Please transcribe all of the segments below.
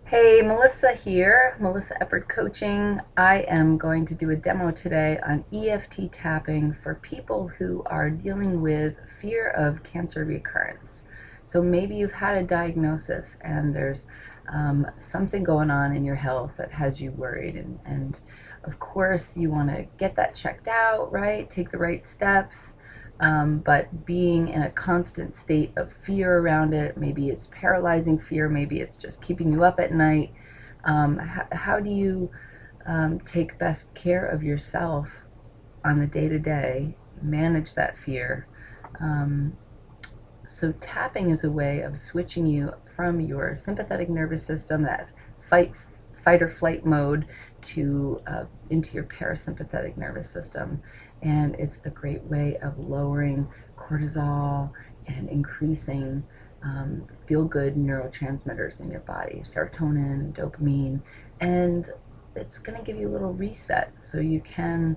Hey, Melissa here, Melissa Eppert Coaching. I am going to do a demo today on EFT tapping for people who are dealing with fear of cancer recurrence. So maybe you've had a diagnosis and there's something going on in your health that has you worried. And of course, you want to get that checked out, right? Take the right steps. But being in a constant state of fear around it, maybe it's paralyzing fear, maybe it's just keeping you up at night. How do you take best care of yourself on the day-to-day, manage that fear? So tapping is a way of switching you from your sympathetic nervous system, that fight or flight mode, to into your parasympathetic nervous system. And it's a great way of lowering cortisol and increasing feel-good neurotransmitters in your body, serotonin, dopamine, and it's going to give you a little reset so you can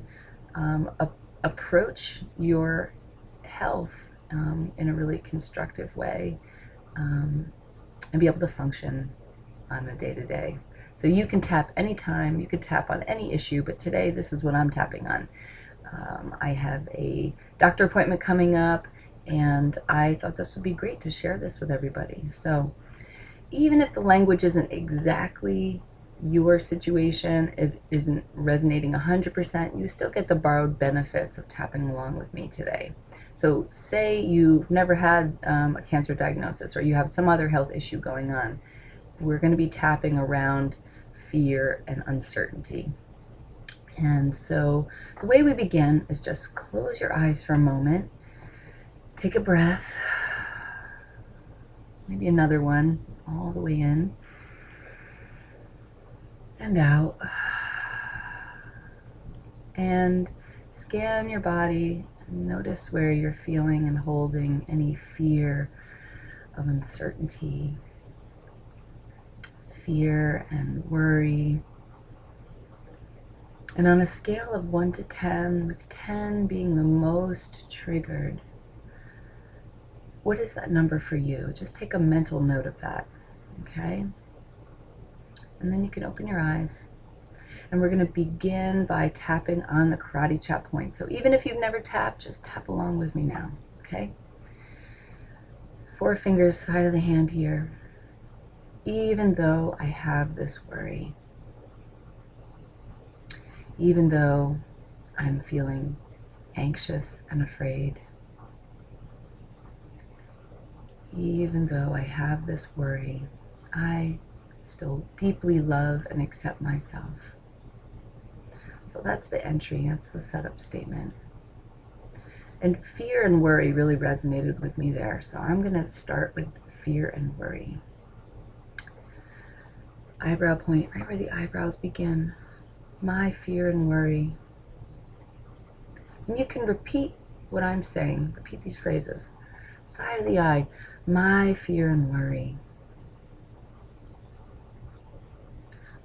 approach your health in a really constructive way, and be able to function on the day-to-day. So you can tap anytime, you can tap on any issue, but today this is what I'm tapping on. I have a doctor appointment coming up, and I thought this would be great to share this with everybody. So even if the language isn't exactly your situation, it isn't resonating 100%, you still get the borrowed benefits of tapping along with me today. So say you've never had a cancer diagnosis, or you have some other health issue going on. We're going to be tapping around fear and uncertainty. And so the way we begin is just close your eyes for a moment, take a breath, maybe another one, all the way in and out, and scan your body and notice where you're feeling and holding any fear of uncertainty, fear and worry. And on a scale of 1 to 10, with 10 being the most triggered, what is that number for you? Just take a mental note of that, okay? And then you can open your eyes. And we're going to begin by tapping on the karate chop point. So even if you've never tapped, just tap along with me now, okay? 4 fingers, side of the hand here. Even though I have this worry, even though I'm feeling anxious and afraid, even though I have this worry, I still deeply love and accept myself. So that's the entry, that's the setup statement. And fear and worry really resonated with me there. So I'm going to start with fear and worry. Eyebrow point, right where the eyebrows begin. My fear and worry. And you can repeat what I'm saying. Repeat these phrases. Side of the eye. My fear and worry.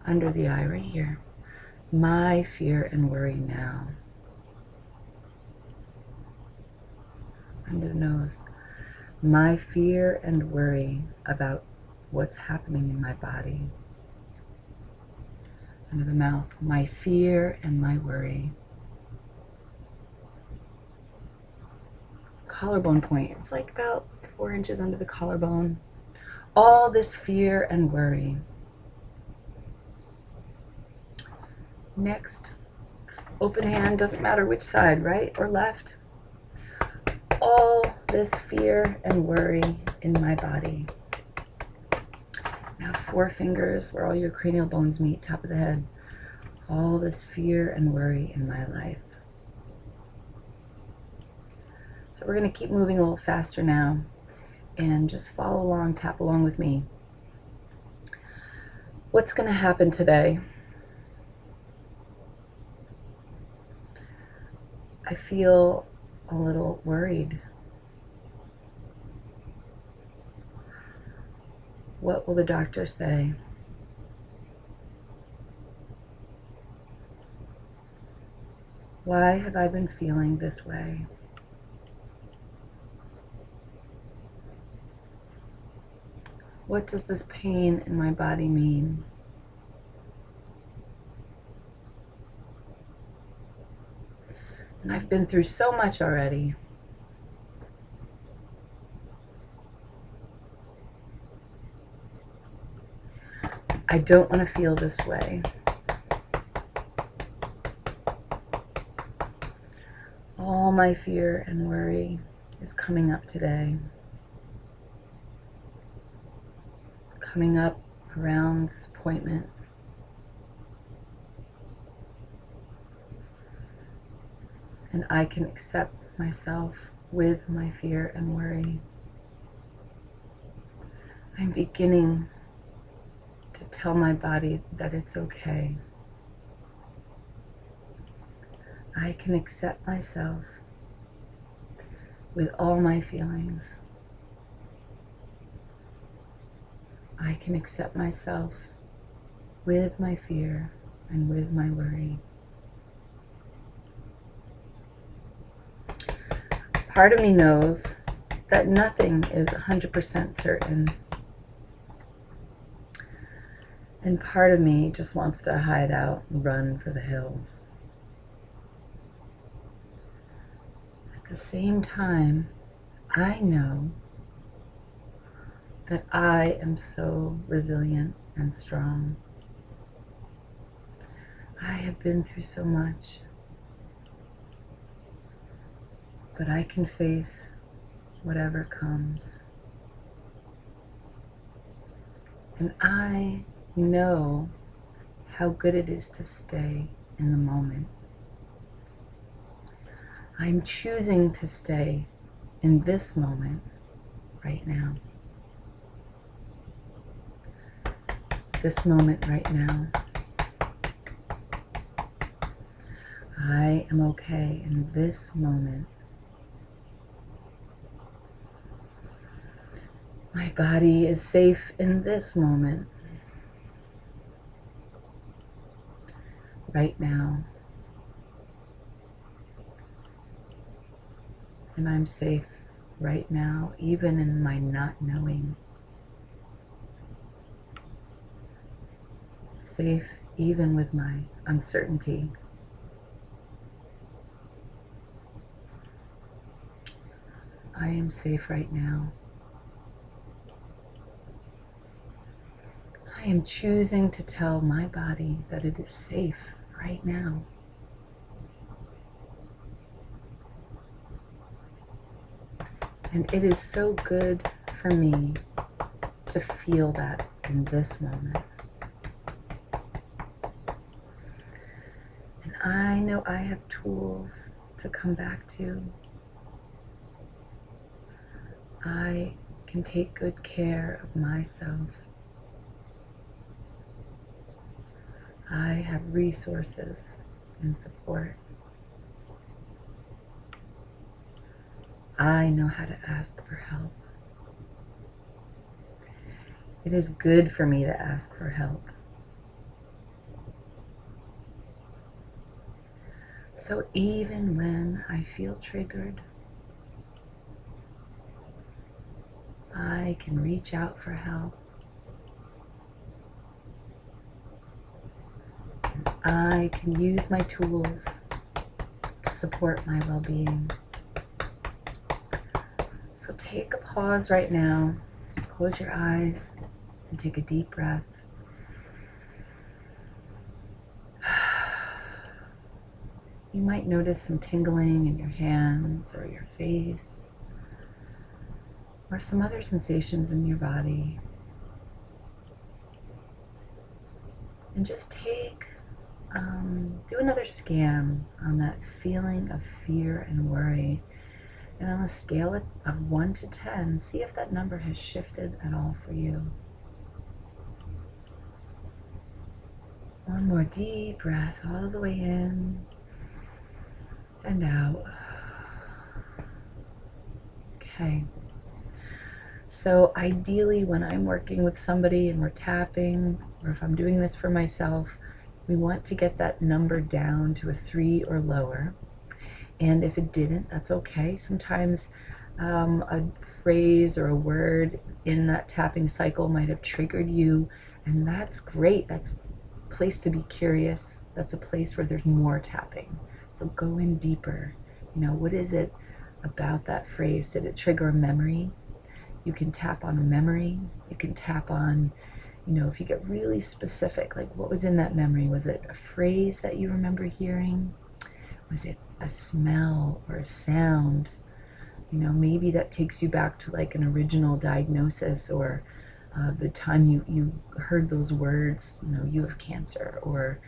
Under the eye, right here. My fear and worry now. Under the nose. My fear and worry about what's happening in my body. Under the mouth. My fear and my worry. Collarbone point. It's like about 4 inches under the collarbone. All this fear and worry. Next, open hand, doesn't matter which side, right or left. All this fear and worry in my body. Now 4 fingers where all your cranial bones meet, top of the head. All this fear and worry in my life. So we're going to keep moving a little faster now, and just follow along, tap along with me. What's going to happen today? I feel a little worried. What will the doctor say? Why have I been feeling this way? What does this pain in my body mean? And I've been through so much already. I don't want to feel this way. All my fear and worry is coming up today. Coming up around this appointment. And I can accept myself with my fear and worry. I'm beginning to tell my body that it's okay. I can accept myself with all my feelings. I can accept myself with my fear and with my worry. Part of me knows that nothing is 100% certain. And part of me just wants to hide out and run for the hills. At the same time, I know that I am so resilient and strong. I have been through so much, but I can face whatever comes. And I know how good it is to stay in the moment. I'm choosing to stay in this moment right now. This moment right now. I am okay in this moment. My body is safe in this moment. Right now. And I'm safe right now, even in my not knowing. Safe even with my uncertainty. I am safe right now. I am choosing to tell my body that it is safe right now. And it is so good for me to feel that in this moment. And I know I have tools to come back to. I can take good care of myself. I have resources and support. I know how to ask for help. It is good for me to ask for help. So even when I feel triggered, I can reach out for help. I can use my tools to support my well-being. So take a pause right now, close your eyes, and take a deep breath. You might notice some tingling in your hands or your face, or some other sensations in your body. And just do another scan on that feeling of fear and worry. And on a scale of 1 to 10, see if that number has shifted at all for you. One more deep breath all the way in and out. Okay. So ideally, when I'm working with somebody and we're tapping, or if I'm doing this for myself, we want to get that number down to a 3 or lower. And if it didn't, that's okay. Sometimes a phrase or a word in that tapping cycle might have triggered you, and that's great. That's a place to be curious. That's a place where there's more tapping. So go in deeper. What is it about that phrase? Did it trigger a memory? You can tap on a memory. You can tap on, if you get really specific, like what was in that memory? Was it a phrase that you remember hearing? Was it a smell or a sound? Maybe that takes you back to like an original diagnosis, or the time you heard those words, you have cancer, or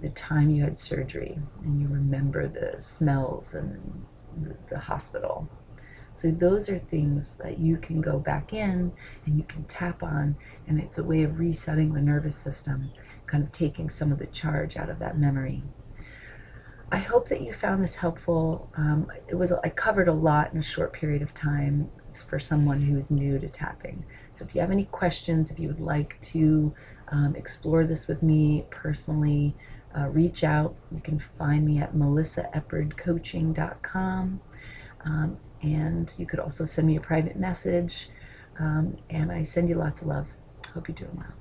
the time you had surgery and you remember the smells and the hospital. So those are things that you can go back in and you can tap on, and it's a way of resetting the nervous system, kind of taking some of the charge out of that memory. I hope that you found this helpful. I covered a lot in a short period of time for someone who's new to tapping. So if you have any questions, if you would like to explore this with me personally, reach out. You can find me at melissaepardcoaching.com. And you could also send me a private message. And I send you lots of love. Hope you're doing well.